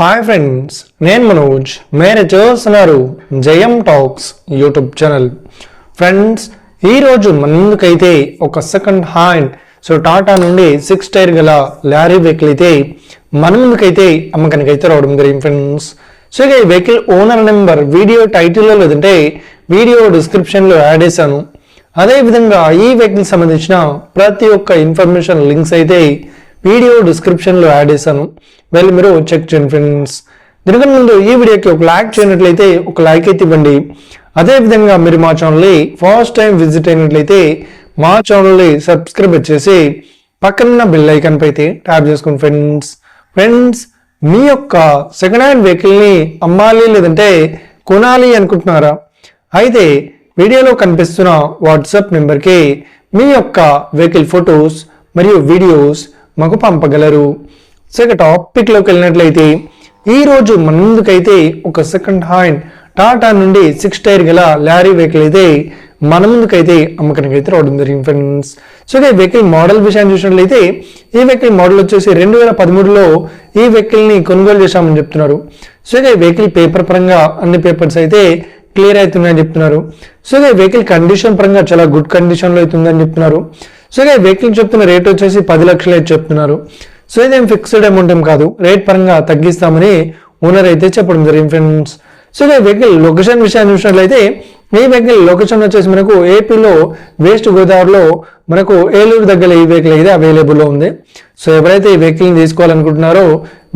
Hi friends, నేను మనోజ్. మీరు చూస్తున్నారు జయం టాక్స్ యూట్యూబ్ ఛానల్. ఫ్రెండ్స్, ఈరోజు మన ముందుకైతే ఒక సెకండ్ హ్యాండ్ టాటా నుండి 6 టైర్ గల లారీ వెహికల్ అయితే మన ముందుకైతే అమ్మకానికి అయితే రావడం జరిగింది ఫ్రెండ్స్. సో ఈ వెహికల్ ఓనర్ నెంబర్ వీడియో టైటిల్లో లేదంటే వీడియో డిస్క్రిప్షన్లో యాడ్ చేశాను. అదేవిధంగా ఈ వెహికల్ సంబంధించిన ప్రతి ఒక్క ఇన్ఫర్మేషన్ లింక్స్ అయితే వీడియో డిస్క్రిప్షన్లో యాడ్ చేశాను, వెళ్ళి మీరు చెక్ చేయండి ఫ్రెండ్స్. దీనికన్నా ముందు ఈ వీడియోకి ఒక లైక్ చేయనట్లయితే ఒక లైక్ అయితే ఇవ్వండి. అదేవిధంగా మీరు మా ఛానల్ని ఫస్ట్ టైం విజిట్ అయినట్లయితే మా ఛానల్ని సబ్స్క్రైబ్ చేసి పక్కన బెల్ ఐకాన్ పై అయితే ట్యాప్ చేసుకోండి ఫ్రెండ్స్. మీ యొక్క సెకండ్ హ్యాండ్ వెహికల్ని అమ్మాలి లేదంటే కొనాలి అనుకుంటున్నారా? అయితే వీడియోలో కనిపిస్తున్న వాట్సాప్ నెంబర్కి మీ యొక్క వెహికల్ ఫొటోస్ మరియు వీడియోస్ మాకు పంపగలరు. సో ఇక టాపిక్లోకి వెళ్ళినట్లయితే ఈరోజు మన ముందుకైతే ఒక సెకండ్ హ్యాండ్ టాటా నుండి 6 టైర్ గల లారీ వెహికల్ అయితే మన ముందుకైతే అమ్మకానికి అయితే రావడం జరిగింది ఫ్రెండ్స్. సో ఈ వెహికల్ మోడల్ విషయాన్ని చూసినట్లయితే ఈ వెహికల్ మోడల్ వచ్చేసి 2013లో ఈ వెహికల్ని కొనుగోలు చేశామని చెప్తున్నారు. సో ఈ వెహికల్ పేపర్ పరంగా అన్ని పేపర్స్ అయితే క్లియర్ అవుతున్నాయని చెప్తున్నారు. సో ఈ వెహికల్ కండిషన్ పరంగా చాలా గుడ్ కండిషన్లో అవుతుందని చెప్తున్నారు. సో ఈ వెహికల్ చెప్తున్న రేట్ వచ్చేసి 10 లక్షలు అయితే చెప్తున్నారు. సో ఇదేం ఫిక్స్డ్ అమౌంట్ ఏం కాదు, రేట్ పరంగా తగ్గిస్తామని ఓనర్ అయితే చెప్పడం జరిగింది ఫ్రెండ్స్. సో ఈ వెహికల్ లొకేషన్ విషయాన్ని చూసినట్లయితే ఈ వెహికల్ లొకేషన్ వచ్చేసి మనకు ఏపీలో వెస్ట్ గోదావరిలో మనకు ఏలూరు దగ్గర ఈ వెహికల్ అయితే అవైలబుల్లో ఉంది. సో ఎవరైతే ఈ వెహికల్ని తీసుకోవాలనుకుంటున్నారో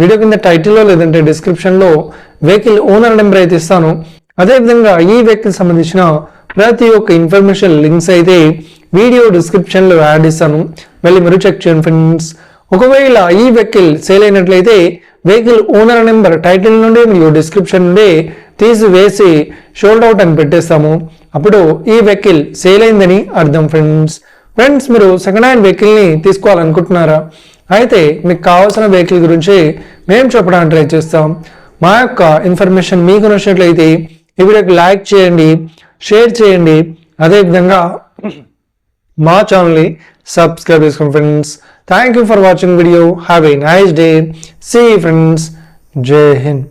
వీడియో కింద టైటిల్లో లేదంటే డిస్క్రిప్షన్లో వెహికల్ ఓనర్ నెంబర్ అయితే ఇస్తాను. అదేవిధంగా ఈ వెహికల్ సంబంధించిన ప్రతి ఒక్క ఇన్ఫర్మేషన్ లింక్స్ అయితే వీడియో డిస్క్రిప్షన్లో యాడ్ ఇస్తాను, వెళ్ళి మీరు చెక్ చేయండి ఫ్రెండ్స్. ఒకవేళ ఈ వెహికల్ సేల్ అయినట్లయితే వెహికల్ ఓనర్ నెంబర్ టైటిల్ నుండి మరియు డిస్క్రిప్షన్ నుండి తీసివేసి షోల్డ్ అవుట్ అని పెట్టేస్తాము. అప్పుడు ఈ వెహికల్ సేల్ అయిందని అర్థం ఫ్రెండ్స్. మీరు సెకండ్ హ్యాండ్ వెహికల్ని తీసుకోవాలనుకుంటున్నారా? అయితే మీకు కావాల్సిన వెహికల్ గురించి మేము చెప్పడానికి ట్రై చేస్తాం. మా యొక్క ఇన్ఫర్మేషన్ మీకు నచ్చినట్లయితే ఈ వీడియోకి లైక్ చేయండి, షేర్ చేయండి, అదేవిధంగా మా ఛానల్ని సబ్స్క్రైబ్ చేసుకోండి friends. Thank you for watching video. Have a nice day. See friends. జై హింద్.